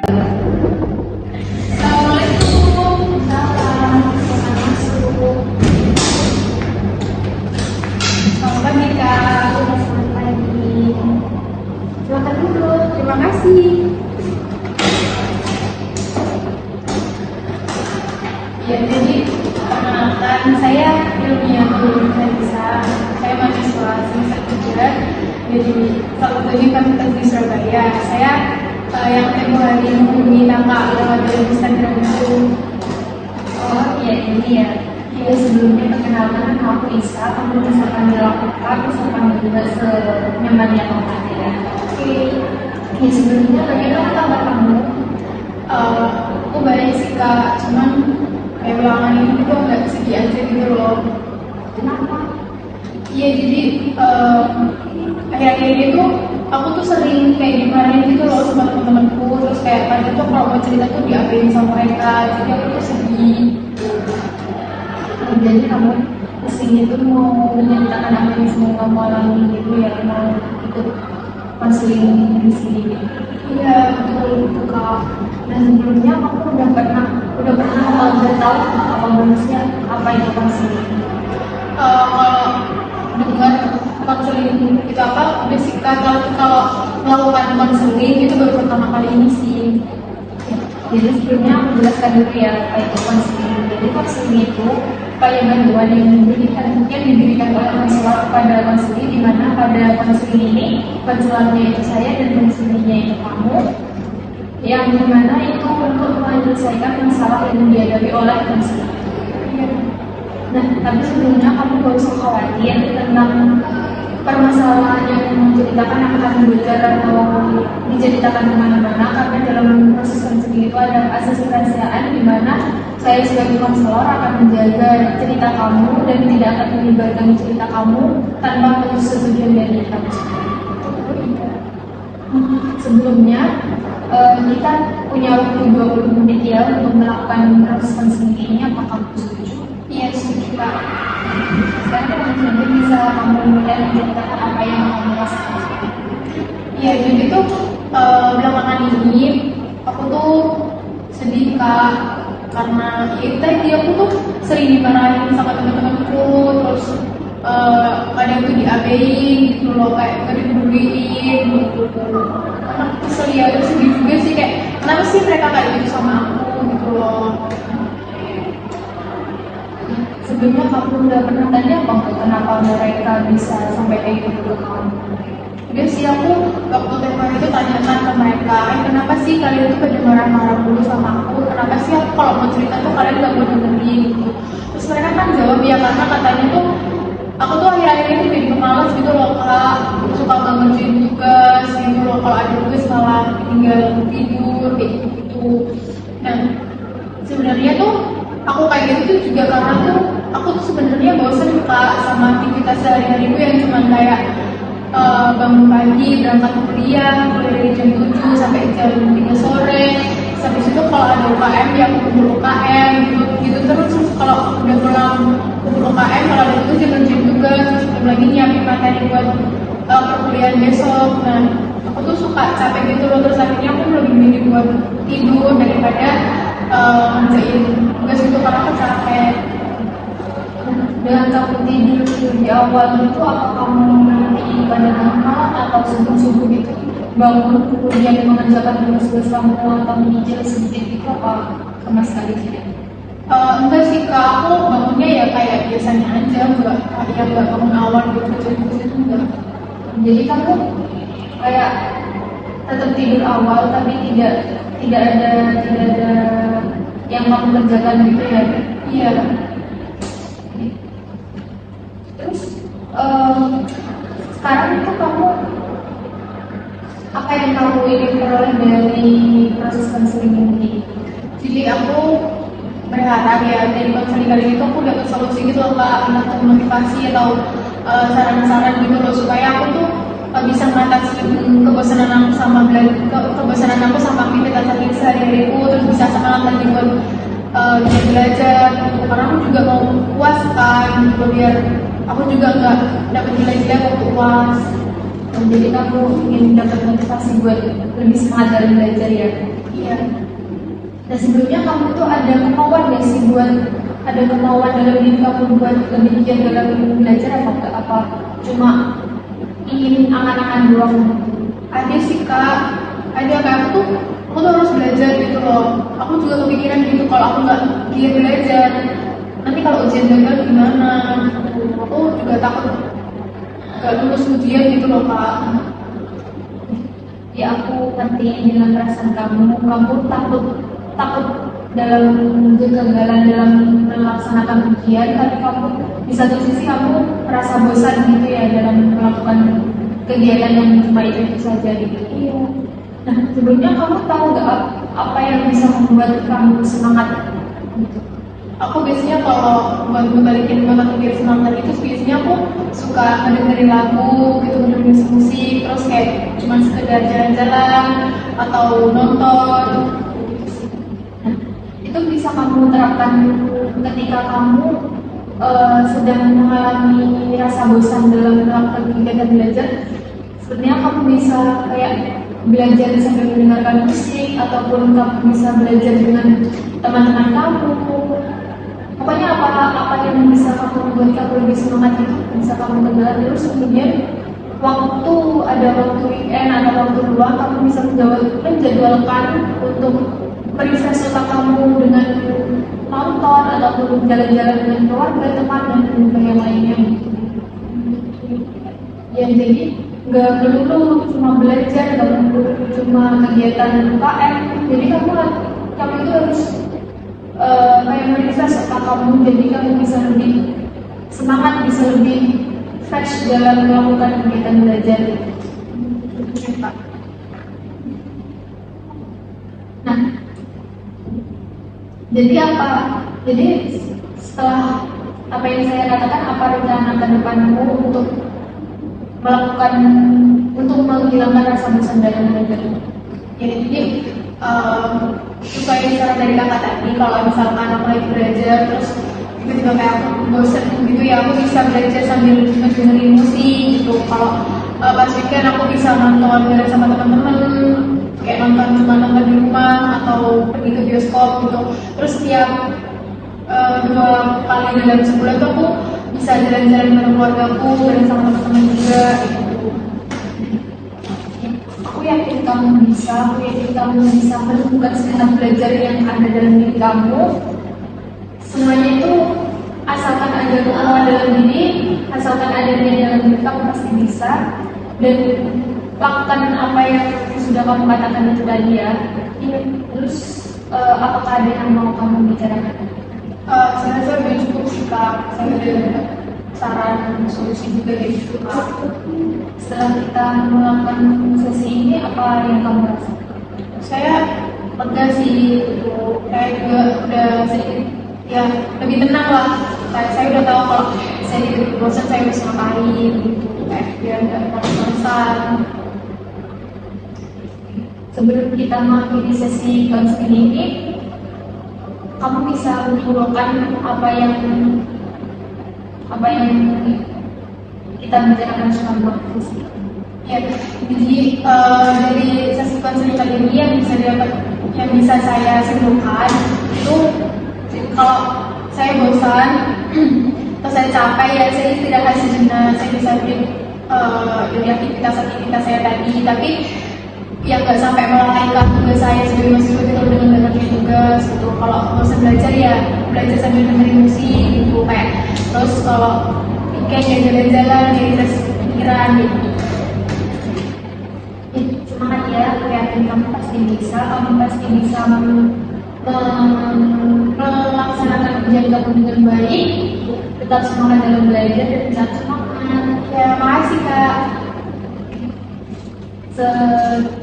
Assalamualaikum. Salam. Selamat masuk. Selamat pagi Kak. Selamat pagi. Silakan duduk. Terima kasih. Ya, jadi perkenalkan saya Ilmia Nurulisa. Saya mahasiswa semester 3 dari Fakultas Fakultas di Surabaya. Saya yang tempoh hari menghubungi kakak lewat Instagram itu. Oh iya ini ya. Ya sebelumnya perkenalkan aku Isa. Kamu bisa panggil aku Kak, bisa panggil juga senyamannya kamu ya. Oke. Ya sebelumnya bagaimana kabar kamu? Aku baik sih Kak, cuman kayak belakangan ini tuh agak sedih aja gitu loh. Kenapa? Iya, jadi akhir-akhir ini tuh aku tuh sering kayak dimarahin gitu loh sama temen-temenku. Terus kayak kadang tuh kalau mau cerita tuh diapain sama mereka, jadi aku tuh sedih. Jadi kamu kesini tuh mau menceritakan apa yang sedang kamu alami gitu ya, mau ikut konseling di sini gitu. Iya, betul itu Kak. Dan sebelumnya kamu udah pernah tahu apa manusia apa itu konseling? Kalau dengar konseling itu apa, basic kalau melakukan konseling itu baru pertama kali ini sih. Jadi sebelumnya aku jelaskan dulu ya apa itu konseling. Jadi konseling itu kayak bantuan yang diberikan oleh konselor kepada konseling, di mana pada konseling ini konselornya itu saya dan konselingnya itu kamu, yang dimana itu untuk menyelesaikan masalah yang dihadapi oleh konseling. Nah, tapi sebelumnya kamu gak usah khawatir tentang permasalahan yang menceritakan akan bocor atau diceritakan kemana-mana, karena dalam proses konseling itu ada asas kerahasiaan di mana saya sebagai konselor akan menjaga cerita kamu dan tidak akan menyebarkan cerita kamu tanpa persetujuan dari kamu sendiri. Sebelumnya kita punya waktu 20 menit ya untuk melakukan proses konseling ini. Apa kamu setuju? Iya, setuju Kak. Sekarang kamu bisa kamu mulai menceritakan apa yang kamu rasakan. Iya, jadi tuh belakangan ini aku tuh sedih Kak, karena ya tadi aku tuh sering dimarahin sama teman-temanku, terus kadang tuh diabein gitu loh, kayak gak dipeduliin gitu. Karena aku kesel ya, terus sedih juga sih kayak kenapa sih mereka kayak gitu sama aku gitu loh. Sebelumnya kamu udah pernah tanya apa kenapa mereka bisa sampai kayak gitu ke kamu? Udah sih, aku waktu tempoh itu tanyakan ke mereka, kenapa sih kalian tuh pada marah-marah dulu sama aku? Kenapa sih aku kalau mau cerita tuh kalian gak mau dengerin gitu? Terus mereka kan jawab ya karena katanya tuh aku tuh akhir-akhir ini jadi pemalas gitu loh Kak, suka gak ngerjain tugas gitu loh, kalau ada tugas malah tinggal tidur kayak gitu. Nah, sebenarnya tuh aku kayak gitu tuh juga karena tuh aku tuh sebenarnya bosen Kak sama aktivitas sehari-hariku yang cuma kayak bangun pagi, berangkat kuliah dari jam 7 sampai jam 3 sore. Habis itu kalau ada UKM ya aku kumpul UKM gitu terus kalau udah pulang kumpul UKM, kalau ada tugas ya kerjain tugas, terus belum lagi nyiapin materi buat perkuliahan besok. Nah, aku tuh suka capek gitu loh, terus akhirnya aku lebih milih buat tidur daripada ngerjain tugas itu karena aku capek. Dengan kamu tidur di awal itu, apa kamu nanti pada malam atau subuh-subuh gitu bangun kemudian mengerjakan tugas-tugas kamu atau menyicil sedikit itu, apa sama sekali tidak? Enggak sih Kak, aku bangunnya ya kayak biasanya aja, enggak bangun awal gitu, terus itu enggak. Jadi kamu kayak tetap tidur awal tapi tidak ada yang kamu kerjakan gitu ya? Iya. Terus sekarang itu kamu apa yang kamu ingin peroleh dari proses konseling ini? Jadi aku berharap ya dari konseling kali ini tuh aku dapat solusi gitu loh Kak, entah motivasi atau saran-saran gitu loh, supaya aku tuh bisa mengatasi kebosanan aku sama aktivitas sehari-hariku, terus bisa semangat lagi buat belajar gitu. Karena aku juga mau puas kan gitu, biar aku juga nggak dapat nilai jelek waktu UAS. Jadi kamu ingin dapat motivasi buat lebih semangat dalam belajar ya? Iya. Dan sebelumnya kamu tuh ada kemauan gak sih ada kemauan dalam diri kamu buat lebih giat dalam belajar apa enggak? Apa cuma ingin angan-angan doang? Ada sih kak, ada kak, aku tuh harus belajar gitu loh. Aku juga kepikiran gitu, kalau aku nggak giat belajar, nanti kalau ujian gagal gimana? Aku juga takut nggak lulus ujian gitu loh kak. Ya aku ngerti dengan perasaan kamu takut dalam kegagalan dalam melaksanakan ujian, tapi kamu di satu sisi kamu merasa bosan gitu ya dalam melakukan kegiatan yang cuma itu saja gitu. Iya. Nah sebelumnya kamu tahu nggak apa yang bisa membuat kamu semangat gitu? Aku biasanya kalau buat ngebalikin buat aku biar semangat itu biasanya aku suka ngedengerin lagu gitu, ngedengerin musik, terus kayak cuma sekedar jalan-jalan atau nonton gitu sih. Nah, itu bisa kamu terapkan ketika kamu sedang mengalami rasa bosan dalam melakukan kegiatan belajar. Sebenarnya kamu bisa kayak belajar sambil mendengarkan musik, ataupun kamu bisa belajar dengan teman-teman kamu. Pokoknya apa yang bisa kamu buat kamu lebih semangat itu bisa kamu kendala terus. Kemudian ada waktu weekend atau waktu luang, kamu bisa menjadwalkan untuk merefresh otak kamu dengan nonton ataupun jalan-jalan dengan keluarga, teman dan yang lainnya. Ya jadi nggak melulu cuma belajar, nggak melulu cuma kegiatan UKM. Jadi kamu itu harus kayak merefresh otak kamu, jadi kamu bisa lebih semangat, bisa lebih fresh dalam melakukan kegiatan belajar. Nah, jadi setelah apa yang saya katakan, apa rencana ke depanmu untuk menghilangkan rasa bosan dalam belajar? Ya jadi supaya saran dari kakak tadi, kalau misalkan aku lagi belajar terus tiba-tiba kayak aku bosan gitu ya, aku bisa belajar sambil dengerin musik gitu. Kalau pas weekend aku bisa nonton bareng sama teman-teman, kayak nonton di rumah atau pergi ke bioskop gitu. Terus setiap 2 kali dalam sebulan tuh aku bisa jalan-jalan bareng keluarga aku, bareng sama teman-teman juga gitu. Aku yakin kamu bisa menemukan semangat belajar yang ada dalam diri kamu. Semuanya itu asalkan ada kemauan dalam diri, asalkan ada niat dalam diri, kamu pasti bisa. Dan lakukan apa yang sudah kamu katakan itu tadi ya. Terus apakah ada yang mau kamu bicarakan? Saya rasa udah cukup sih kak, saya udah saran solusi juga dari situ kak. Setelah kita melakukan sesi ini, apa yang kamu rasakan? Saya lega sih gitu, saya juga udah sedikit ya lebih tenang lah. Saya udah tahu kalau saya di bosan saya harus ngapain gitu, kayak biar nggak bosan. Sebelum kita mengakhiri sesi counseling ini, kamu bisa mengumpulkan apa yang kita bicarakan selama sesi. Ya, jadi dari sesi konseling kali ini yang bisa saya simpulkan itu, kalau saya bosan atau saya capek ya saya istirahat sejenak, saya bisa dari aktivitas saya tadi, tapi yang nggak sampai melalaikan tugas saya sebagai mahasiswa gitu dengan banyaknya tugas gitu. Kalau bosan belajar ya belajar sambil dengerin musik gitu, kayak terus kalau weekend ya jalan-jalan, jadi tes pikiran gitu. Semangat ya, aku yakin kamu pasti bisa melaksanakan ujian kamu dengan baik. Tetap semangat dalam belajar dan tetap semangat. Ya, makasih kak.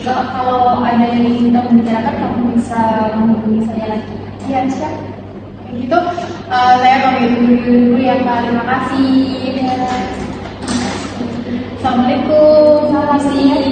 Kalau ada yang ingin kita bicarakan, kamu bisa menghubungi saya lagi. Iya, siap. Gitu, saya pamit dulu ya kak. Terima kasih. Assalamualaikum. Terima kasih.